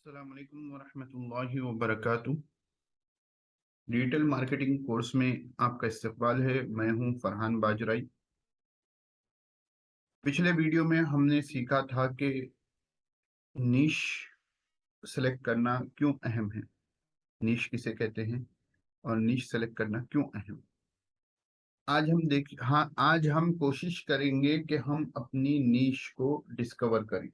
अस्सलाम वालेकुम वरहमतुल्लाहि वबरकातुह। डिजिटल मार्केटिंग कोर्स में आपका इस्तकबाल है। मैं हूं फरहान बाजराई। पिछले वीडियो में हमने सीखा था कि नीश सेलेक्ट करना क्यों अहम है, नीश किसे कहते हैं और नीश सेलेक्ट करना क्यों अहम। आज हम कोशिश करेंगे कि हम अपनी नीश को डिस्कवर करें।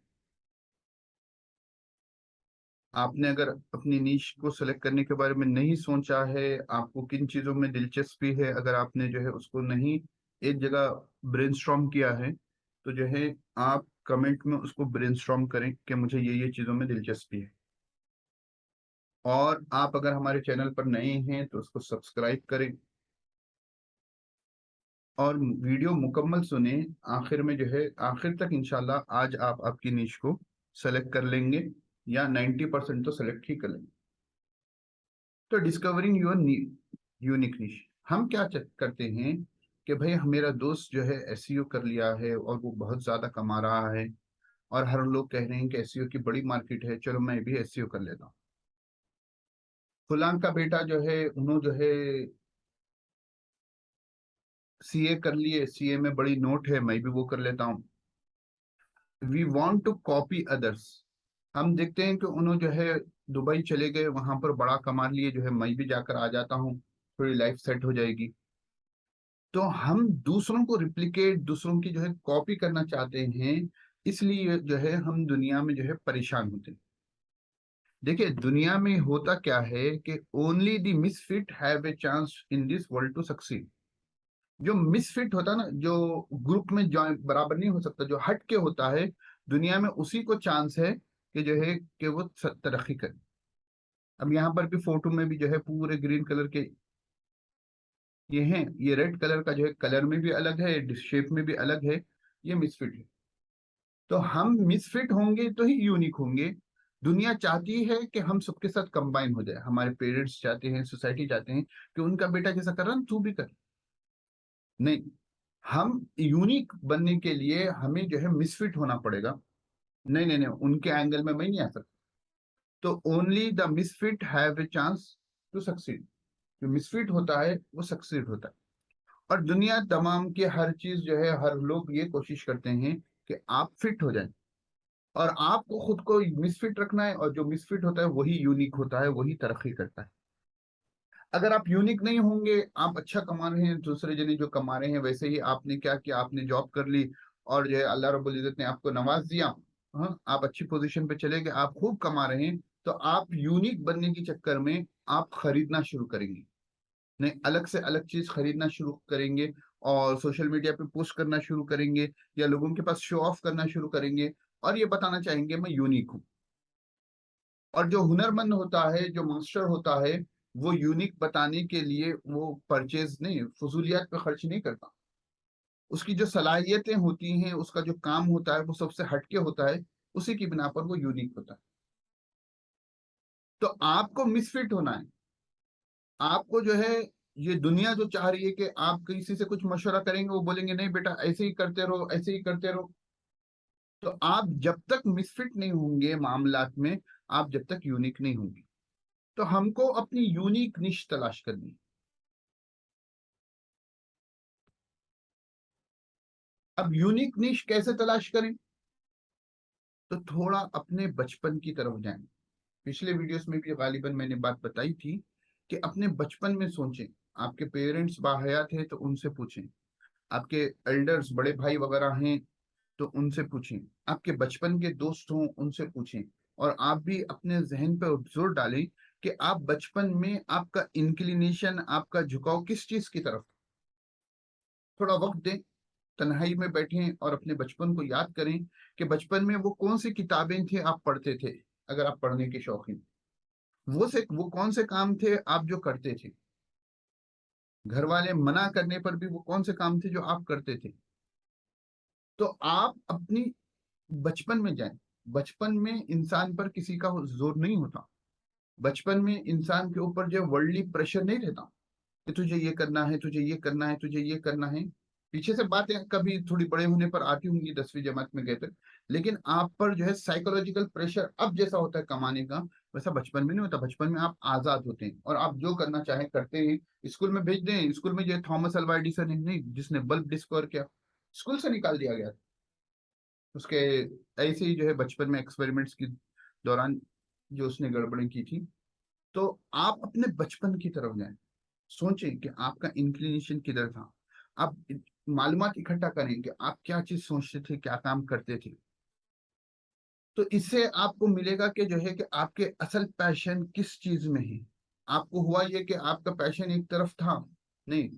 आपने अगर अपनी नीश को सेलेक्ट करने के बारे में नहीं सोचा है, आपको किन चीज़ों में दिलचस्पी है, अगर आपने जो है उसको नहीं एक जगह ब्रेनस्टॉर्म किया है, तो जो है आप कमेंट में उसको ब्रेनस्टॉर्म करें कि मुझे ये चीज़ों में दिलचस्पी है। और आप अगर हमारे चैनल पर नए हैं तो उसको सब्सक्राइब करें और वीडियो मुकम्मल सुने। आखिर में जो है आखिर तक इंशाल्लाह आज आप आपकी नीश को सेलेक्ट कर लेंगे या 90% तो सेलेक्ट ही कर लेंगे। तो डिस्कवरिंग योर यूनिक निश, हम क्या करते हैं कि भाई मेरा दोस्त जो है एसईओ कर लिया है और वो बहुत ज्यादा कमा रहा है और हर लोग कह रहे हैं कि एसईओ की बड़ी मार्केट है, चलो मैं भी एसईओ कर लेता हूँ। फलां का बेटा जो है उन्होंने जो है सीए कर लिए, सीए में बड़ी नोट है, मैं भी वो कर लेता हूँ। We want to copy others. हम देखते हैं कि उन्होंने जो है दुबई चले गए, वहां पर बड़ा कमा लिए, जो है मैं भी जाकर आ जाता हूँ, थोड़ी लाइफ सेट हो जाएगी। तो हम दूसरों को रिप्लिकेट, दूसरों की जो है कॉपी करना चाहते हैं, इसलिए जो है हम दुनिया में जो है परेशान होते हैं। देखिए दुनिया में होता क्या है कि only the misfit have a chance in this world to succeed. जो मिसफिट होता है ना, जो ग्रुप में जॉइन बराबर नहीं हो सकता, जो हट के होता है, दुनिया में उसी को चांस है कि जो है कि वो तरक्की करे। अब यहाँ पर भी फोटो में भी जो है पूरे ग्रीन कलर के ये हैं, ये रेड कलर का जो है कलर में भी अलग है, शेप में भी अलग है, ये मिसफिट है। तो हम मिसफिट होंगे तो ही यूनिक होंगे। दुनिया चाहती है कि हम सबके साथ कंबाइन हो जाए, हमारे पेरेंट्स चाहते हैं, सोसाइटी चाहते हैं कि उनका बेटा जैसा कर रहा है तू भी कर। नहीं, हम यूनिक बनने के लिए हमें जो है मिसफिट होना पड़ेगा। नहीं नहीं नहीं, उनके एंगल में मैं नहीं आ सकता। तो only the misfit have a chance to succeed. जो मिसफिट होता है वो सक्सीड होता है। और दुनिया तमाम की हर चीज जो है, हर लोग ये कोशिश करते हैं कि आप फिट हो जाएं, और आपको खुद को मिसफिट रखना है, और जो मिसफिट होता है वही यूनिक होता है, वही तरक्की करता है। अगर आप यूनिक नहीं होंगे, आप अच्छा कमा रहे हैं, दूसरे जने जो कमा रहे हैं वैसे ही आपने क्या किया, आपने जॉब कर ली और जो है अल्लाह रब्बुल इज्जत ने आपको नवाज दिया, हाँ आप अच्छी पोजीशन पे चले गए, आप खूब कमा रहे हैं, तो आप यूनिक बनने के चक्कर में आप खरीदना शुरू करेंगे। नहीं, अलग से अलग चीज खरीदना शुरू करेंगे और सोशल मीडिया पे पोस्ट करना शुरू करेंगे या लोगों के पास शो ऑफ करना शुरू करेंगे और ये बताना चाहेंगे मैं यूनिक हूँ। और जो हुनरमंद होता है, जो मास्टर होता है, वो यूनिक बताने के लिए वो परचेज नहीं, फजूलियात पे खर्च नहीं करता। उसकी जो सलाहियतें होती हैं, उसका जो काम होता है वो सबसे हटके होता है, उसी की बिना पर वो यूनिक होता है। तो आपको मिसफिट होना है। आपको जो है ये दुनिया जो चाह रही है कि आप किसी से कुछ मशवरा करेंगे, वो बोलेंगे नहीं बेटा ऐसे ही करते रहो, ऐसे ही करते रहो। तो आप जब तक मिसफिट नहीं होंगे मामलात में, आप जब तक यूनिक नहीं होंगे। तो हमको अपनी यूनिक निश तलाश करनी है। अब यूनिक निश कैसे तलाश करें, तो थोड़ा अपने बचपन की तरफ जाएं। पिछले वीडियोस में भी गालिबन मैंने बात बताई थी कि अपने बचपन में सोचें। आपके पेरेंट्स बाहयात हैं तो उनसे पूछें, आपके एल्डर्स बड़े भाई वगैरह हैं तो उनसे पूछें, आपके बचपन के दोस्त हों उनसे पूछें, और आप भी अपने जहन पर जोर डालें कि आप बचपन में आपका इंक्लिनेशन, आपका झुकाव किस चीज की तरफ। थोड़ा वक्त दें, तन्हाई में बैठें और अपने बचपन को याद करें कि बचपन में वो कौन सी किताबें थे आप पढ़ते थे, अगर आप पढ़ने के शौकीन, वो कौन से काम थे आप जो करते थे, घर वाले मना करने पर भी वो कौन से काम थे जो आप करते थे। तो आप अपनी बचपन में जाएं। बचपन में इंसान पर किसी का जोर नहीं होता। बचपन में इंसान के ऊपर जो वर्ल्डली प्रेशर नहीं रहता कि तुझे ये करना है, तुझे ये करना है, तुझे ये करना है। पीछे से बातें कभी थोड़ी बड़े होने पर आती होंगी, 10वीं जमात में गए थे, लेकिन आप पर जो है साइकोलॉजिकल प्रेशर अब जैसा होता है कमाने का, वैसा बचपन में नहीं होता। बचपन में आप आजाद होते हैं और आप जो करना चाहें करते हैं। स्कूल में भेज दें, स्कूल में जो थॉमस अल्वा एडिसन है नहीं, जिसने बल्ब डिस्कवर किया, स्कूल से निकाल दिया गया। उसके ऐसे ही जो है बचपन में एक्सपेरिमेंट्स के दौरान जो उसने गड़बड़ी की थी। तो आप अपने बचपन की तरफ जाएं, सोचें कि आपका इंक्लिनेशन किधर था। आप मालूमात इकट्ठा करें कि आप क्या चीज सोचते थे, क्या काम करते थे। तो इससे आपको मिलेगा कि जो है कि आपके असल पैशन किस चीज में है। आपको हुआ ये कि आपका पैशन एक तरफ था नहीं।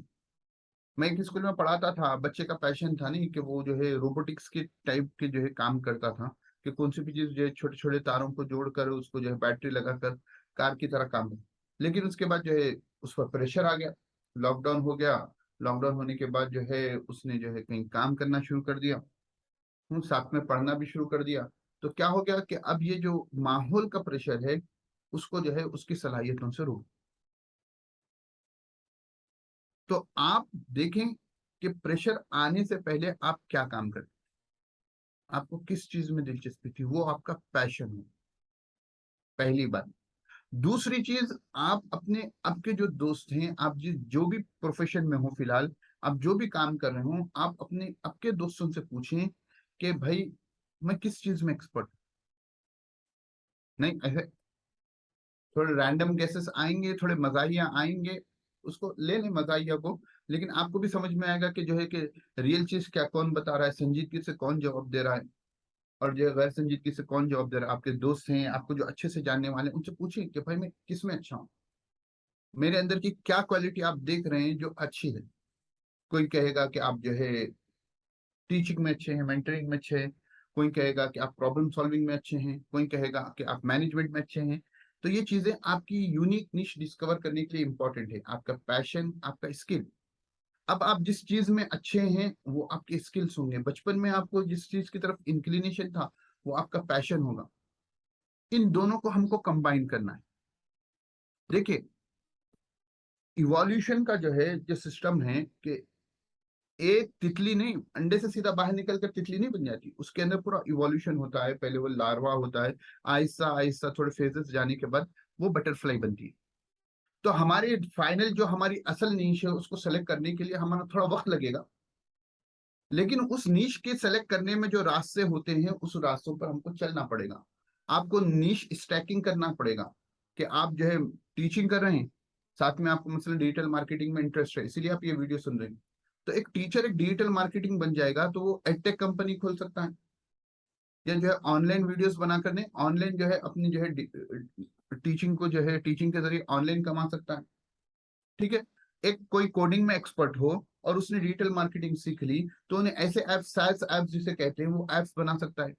मैं एक स्कूल में पढ़ाता था, बच्चे का पैशन था नहीं कि वो जो है रोबोटिक्स के टाइप के जो है काम करता था, कि कौन सी भी चीज जो है छोटे छोटे तारों को जोड़कर उसको जो है बैटरी लगाकर कार की तरह काम है। लेकिन उसके बाद जो है उस पर प्रेशर आ गया, लॉकडाउन हो गया। लॉकडाउन होने के बाद जो है उसने जो है कहीं काम करना शुरू कर दिया, साथ में पढ़ना भी शुरू कर दिया। तो क्या हो गया कि अब ये जो माहौल का प्रेशर है, उसको जो है उसकी सलाहियतों से रोक। तो आप देखें कि प्रेशर आने से पहले आप क्या काम करते, आपको किस चीज में दिलचस्पी थी, वो आपका पैशन हो, पहली बात। दूसरी चीज, आप अपने अब के जो दोस्त हैं, आप जिस जो भी प्रोफेशन में हो फिलहाल, आप जो भी काम कर रहे हो, आप अपने अब के दोस्तों से पूछें कि भाई मैं किस चीज में एक्सपर्ट। नहीं ऐसे थोड़े रैंडम गेसेस आएंगे, थोड़े मजाहिया आएंगे, उसको ले लें मजाहिया को। लेकिन आपको भी समझ में आएगा कि जो है कि रियल चीज क्या कौन बता रहा है, संजीदगी से कौन जवाब दे रहा है, और जो है गैर संजीदगी से कौन जवाब दे रहा है। आपके दोस्त हैं, आपको जो अच्छे से जानने वाले हैं, उनसे पूछिए कि भाई मैं किस में अच्छा हूँ, मेरे अंदर की क्या क्वालिटी आप देख रहे हैं जो अच्छी है। कोई कहेगा कि आप जो है टीचिंग में अच्छे हैं, मेंटरिंग में अच्छे हैं। कोई कहेगा कि आप प्रॉब्लम सॉल्विंग में अच्छे हैं, कोई कहेगा कि आप मैनेजमेंट में अच्छे हैं। तो ये चीजें आपकी यूनिक निश डिस्कवर करने के लिए इंपॉर्टेंट है, आपका पैशन, आपका स्किल। अब आप जिस चीज में अच्छे हैं वो आपके स्किल्स होंगे। बचपन में आपको जिस चीज की तरफ इंक्लिनेशन था वो आपका पैशन होगा। इन दोनों को हमको कंबाइन करना है। देखिए, इवोल्यूशन का जो है जो सिस्टम है कि एक तितली नहीं अंडे से सीधा बाहर निकल कर तितली नहीं बन जाती, उसके अंदर पूरा इवोल्यूशन होता है। पहले वो लार्वा होता है, आहिस्ता आहिस्ता थोड़े फेजेस जाने के बाद वो बटरफ्लाई बनती है। तो हमारे फाइनल जो हमारी असल नीश है उसको सेलेक्ट करने के लिए हमारा थोड़ा वक्त लगेगा। लेकिन उस नीश के सेलेक्ट करने में जो रास्ते होते हैं उस रास्तों पर हमको चलना पड़ेगा। आपको नीश स्टैकिंग करना पड़ेगा कि आप जो है टीचिंग कर रहे हैं, साथ में आपको मतलब डिजिटल मार्केटिंग में इंटरेस्ट है, इसीलिए आप ये वीडियो सुन रहे हैं। तो एक टीचर एक डिजिटल मार्केटिंग बन जाएगा तो वो एडटेक कंपनी खोल सकता है, या जो है ऑनलाइन वीडियोस बनाकर ने ऑनलाइन जो है अपनी जो है टीचिंग को जो है टीचिंग के जरिए ऑनलाइन कमा सकता है। ठीक है। एक कोई कोडिंग में एक्सपर्ट हो और उसने डिजिटल मार्केटिंग सीख ली, तो उन्हें ऐसे एप्स, साइज एप्स जिसे कहते हैं, वो एप्स बना सकता है।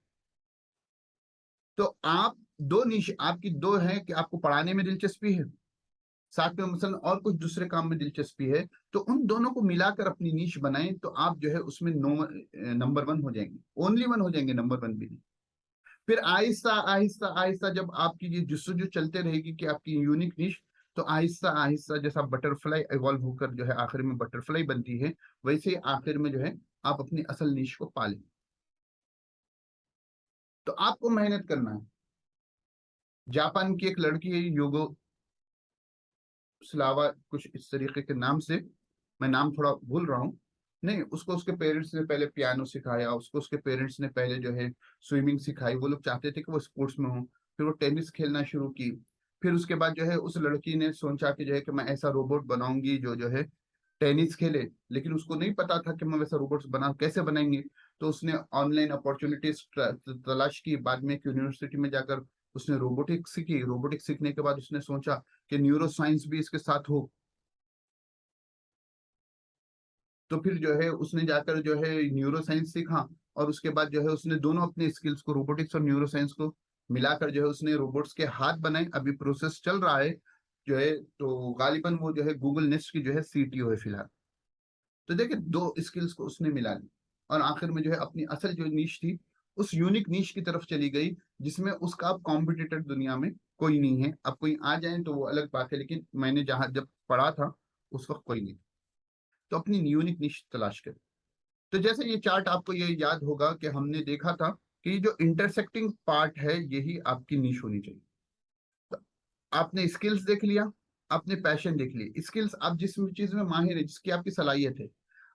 तो आप दो निश आपकी दो है कि आपको पढ़ाने में दिलचस्पी है, साथ में मसलन और कुछ दूसरे काम में दिलचस्पी है, तो उन दोनों को मिलाकर अपनी नीश बनाएं, तो आप जो है उसमें नंबर वन हो जाएंगे, ओनली वन हो जाएंगे, नंबर वन भी नहीं। फिर आहिस्ता आहिस्ता आहिस्ता जब आपकी ये जुस्सुजू चलते रहेगी कि आपकी यूनिक निश, तो आहिस्ता आहिस्ता जैसा बटरफ्लाई इवॉल्व होकर जो है आखिर में बटरफ्लाई बनती है, वैसे ही आखिर में जो है आप अपनी असल निश को पालें। तो आपको मेहनत करना है। जापान की एक लड़की है, योगो स्लावा कुछ इस तरीके के नाम से, मैं नाम थोड़ा भूल रहा हूँ। नहीं, उसको उसके पेरेंट्स ने पहले पियानो सिखाया, उसको उसके पेरेंट्स ने पहले जो है स्विमिंग सिखाई। वो लोग चाहते थे कि वो स्पोर्ट्स में हो। फिर वो टेनिस खेलना शुरू की। फिर उसके बाद जो है उस लड़की ने सोचा कि जो है कि मैं ऐसा रोबोट बनाऊंगी जो है टेनिस खेले। लेकिन उसको नहीं पता था कि मैं वैसा रोबोट्स बना कैसे बनाएंगे। तो उसने ऑनलाइन अपॉर्चुनिटीज तलाश की। बाद में एक यूनिवर्सिटी में जाकर उसने रोबोटिक्स सीखी। रोबोटिक्स सीखने के बाद उसने सोचा कि न्यूरो साइंस भी इसके साथ हो। तो फिर जो है उसने जाकर जो है न्यूरो साइंस सीखा, और उसके बाद जो है उसने दोनों अपने स्किल्स को, रोबोटिक्स और न्यूरो साइंस को मिलाकर जो है उसने रोबोट्स के हाथ बनाए। अभी प्रोसेस चल रहा है जो है। तो गालिबन वो जो है गूगल नेस्ट की जो है सीटीओ है फिलहाल। तो देखिए, दो स्किल्स को उसने मिला ली, और आखिर में जो है अपनी असल जो नीश थी उस यूनिक नीश की तरफ चली गई, जिसमें उसका अब कॉम्पिटिटर दुनिया में कोई नहीं है। अब कोई आ जाए तो वो अलग बात है, लेकिन मैंने जहां जब पढ़ा था उस वक्त कोई नहीं। तो अपनी यूनिक निश तलाश करें। तो जैसे ये चार्ट आपको ये याद होगा कि हमने देखा था कि जो इंटरसेक्टिंग पार्ट है यही आपकी नीश होनी चाहिए। तो आपने स्किल्स देख लिया, आपने पैशन देख लिया। स्किल्स, आप जिस चीज में माहिर है, जिसकी आपकी सलाहियत है।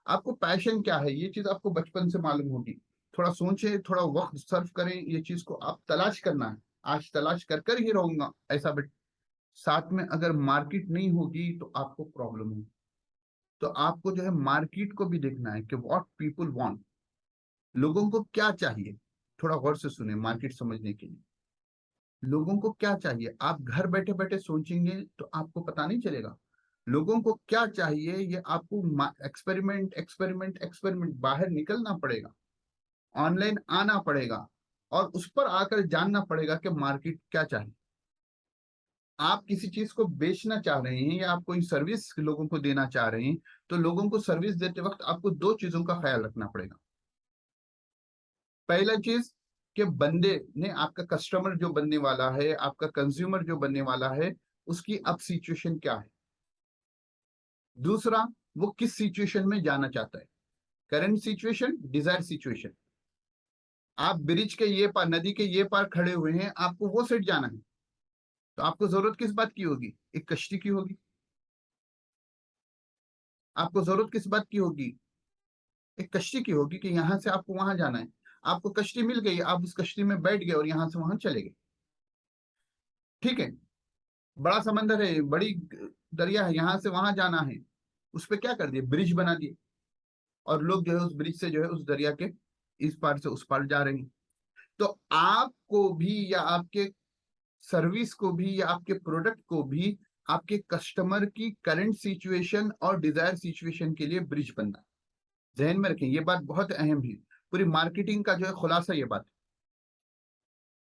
आपको पैशन क्या है ये चीज आपको बचपन से मालूम होगी। थोड़ा सोचे, थोड़ा वक्त सर्व करें, ये चीज को आप तलाश करना है। आज तलाश कर कर ही रहूंगा ऐसा, बट साथ में अगर मार्केट नहीं होगी तो आपको प्रॉब्लम होगी। तो आपको जो है मार्केट को भी देखना है कि व्हाट पीपल वांट, लोगों को क्या चाहिए। थोड़ा गौर से सुने मार्केट समझने के लिए। लोगों को क्या चाहिए, आप घर बैठे बैठे सोचेंगे तो आपको पता नहीं चलेगा। लोगों को क्या चाहिए ये आपको एक्सपेरिमेंट एक्सपेरिमेंट एक्सपेरिमेंट, बाहर निकलना पड़ेगा, ऑनलाइन आना पड़ेगा, और उस पर आकर जानना पड़ेगा कि मार्केट क्या चाहिए। आप किसी चीज को बेचना चाह रहे हैं या आप कोई सर्विस लोगों को देना चाह रहे हैं, तो लोगों को सर्विस देते वक्त आपको दो चीजों का ख्याल रखना पड़ेगा। पहला चीज कि बंदे ने, आपका कस्टमर जो बनने वाला है, आपका कंज्यूमर जो बनने वाला है, उसकी अब सिचुएशन क्या है। दूसरा, वो किस सिचुएशन में जाना चाहता है। Current situation, desire situation. आप ब्रिज के ये पार, नदी के ये पार खड़े हुए हैं, आपको वो साइड जाना है, तो आपको जरूरत किस बात की होगी, एक कश्ती की होगी। आपको जरूरत किस बात की होगी, एक कश्ती की होगी, कि यहां से आपको वहां जाना है। आपको कश्ती मिल गई, आप उस कश्ती में बैठ गए और यहां से वहां चले गए। ठीक है, बड़ा समंदर है, बड़ी दरिया है, यहां से वहां जाना है। उस पर क्या कर दिए, ब्रिज बना दिए, और लोग जो है उस ब्रिज से जो है उस दरिया के इस पार से उस पार जा रहे हैं। तो आपको भी, या आपके सर्विस को भी, या आपके प्रोडक्ट को भी, आपके कस्टमर की करंट सिचुएशन और डिजायर सिचुएशन के लिए ब्रिज बनना है। जहन में रखें, ये बात बहुत अहम है। पूरी मार्केटिंग का जो है खुलासा ये बात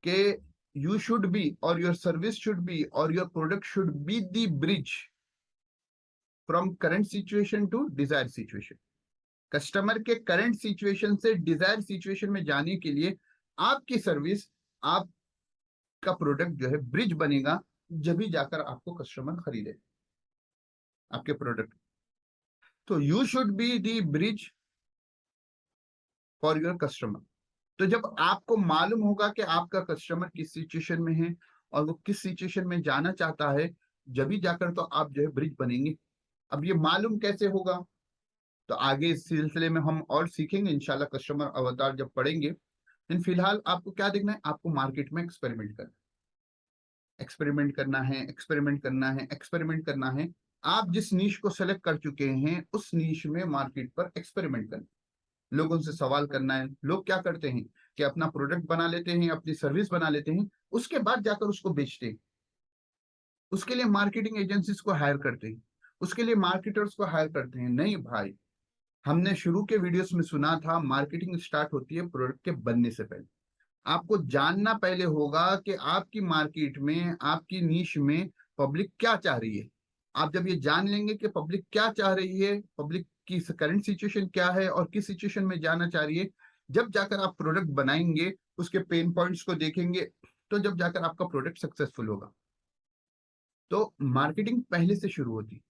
कि you should be, or your service should be, or your product should be the bridge from current situation to desired situation। Customer के करंट सिचुएशन से डिजायर सिचुएशन में जाने के लिए आपकी सर्विस, आपका प्रोडक्ट जो है ब्रिज बनेगा, जब भी जाकर आपको कस्टमर खरीदे आपके प्रोडक्ट। तो you should be the bridge for your customer. तो जब आपको मालूम होगा कि आपका कस्टमर किस सिचुएशन में है और वो किस सिचुएशन में जाना चाहता है, जब भी जाकर तो आप जो है ब्रिज बनेंगे। अब ये मालूम कैसे होगा, तो आगे इस सिलसिले में हम और सीखेंगे इंशाल्लाह, कस्टमर अवतार जब पढ़ेंगे। लेकिन फिलहाल आपको क्या देखना है, आपको मार्केट में एक्सपेरिमेंट करना है, एक्सपेरिमेंट करना है, एक्सपेरिमेंट करना है, एक्सपेरिमेंट करना है। आप जिस नीश को सेलेक्ट कर चुके हैं उस नीश में मार्केट पर एक्सपेरिमेंट करना है, लोगों से सवाल करना है। लोग क्या करते हैं कि अपना प्रोडक्ट बना लेते हैं, अपनी सर्विस बना लेते हैं, उसके बाद जाकर उसको बेचते हैं। उसके लिए मार्केटिंग एजेंसीज को हायर करते हैं, उसके लिए मार्केटर्स को हायर करते हैं। नहीं भाई, हमने शुरू के वीडियोस में सुना था मार्केटिंग स्टार्ट होती है प्रोडक्ट के बनने से पहले। आपको जानना पहले होगा कि आपकी मार्केट में, आपकी नीश में पब्लिक क्या चाह रही है। आप जब ये जान लेंगे कि पब्लिक क्या चाह रही है, पब्लिक की करंट सिचुएशन क्या है और किस सिचुएशन में जाना चाह रही है, जब जाकर आप प्रोडक्ट बनाएंगे, उसके पेन पॉइंट्स को देखेंगे, तो जब जाकर आपका प्रोडक्ट सक्सेसफुल होगा। तो मार्केटिंग पहले से शुरू होती।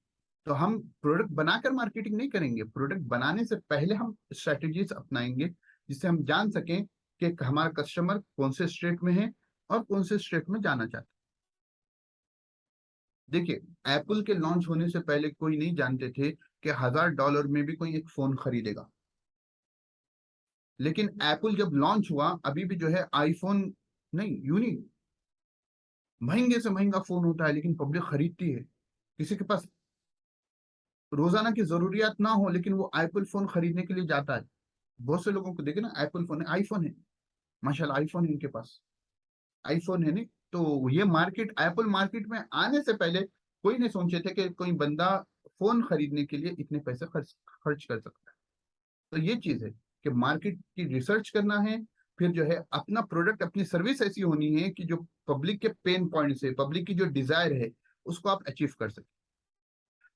तो हम प्रोडक्ट बनाकर मार्केटिंग नहीं करेंगे, प्रोडक्ट बनाने से पहले हम स्ट्रेटेजीज अपनाएंगे, जिससे हम जान सकें कि हमारा कस्टमर कौन से स्टेट में है और कौन से स्टेट में जाना चाहता है। देखिए, एप्पल के लॉन्च होने से पहले कोई नहीं जानते थे कि $1000 में भी कोई एक फोन खरीदेगा। लेकिन एप्पल जब लॉन्च हुआ, अभी भी जो है आईफोन नहीं, यूनिक महंगे से महंगा फोन होता है, लेकिन पब्लिक खरीदती है। किसी के पास रोजाना की जरूरियात ना हो, लेकिन वो एप्पल फोन खरीदने के लिए जाता है। बहुत से लोगों को देखे ना, एप्पल फोन है, आईफोन है, माशाल्लाह आईफोन है इनके पास, आईफोन है। नहीं तो ये मार्केट, एप्पल मार्केट में आने से पहले कोई नहीं सोचे थे कि कोई बंदा फोन खरीदने के लिए इतने पैसे खर्च खर्च कर सकता है। तो ये चीज है कि मार्केट की रिसर्च करना है, फिर जो है अपना प्रोडक्ट, अपनी सर्विस ऐसी होनी है कि जो पब्लिक के पेन पॉइंट्स है, पब्लिक की जो डिजायर है, उसको आप अचीव कर सके।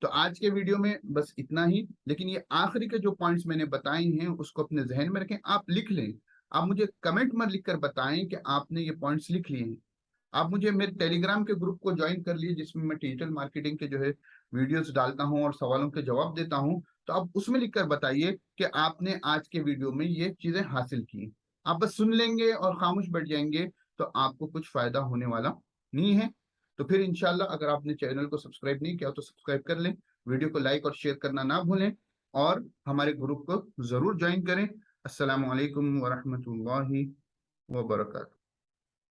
तो आज के वीडियो में बस इतना ही, लेकिन ये आखिरी के जो पॉइंट्स मैंने बताए हैं उसको अपने जहन में रखें, आप लिख लें। आप मुझे कमेंट में लिखकर बताएं कि आपने ये पॉइंट्स लिख लिए हैं। आप मुझे मेरे टेलीग्राम के ग्रुप को ज्वाइन कर लिए, जिसमें मैं डिजिटल मार्केटिंग के जो है वीडियोस डालता हूं और सवालों के जवाब देता हूं। तो आप उसमें लिखकर बताइए कि आपने आज के वीडियो में ये चीजें हासिल की। आप बस सुन लेंगे और खामोश बैठ जाएंगे तो आपको कुछ फायदा होने वाला नहीं है। तो फिर इंशाल्लाह, अगर आपने चैनल को सब्सक्राइब नहीं किया तो सब्सक्राइब कर लें, वीडियो को लाइक और शेयर करना ना भूलें, और हमारे ग्रुप को जरूर ज्वाइन करें। अस्सलामु अलैकुम वरहमतुल्लाहि वबरकातुहू।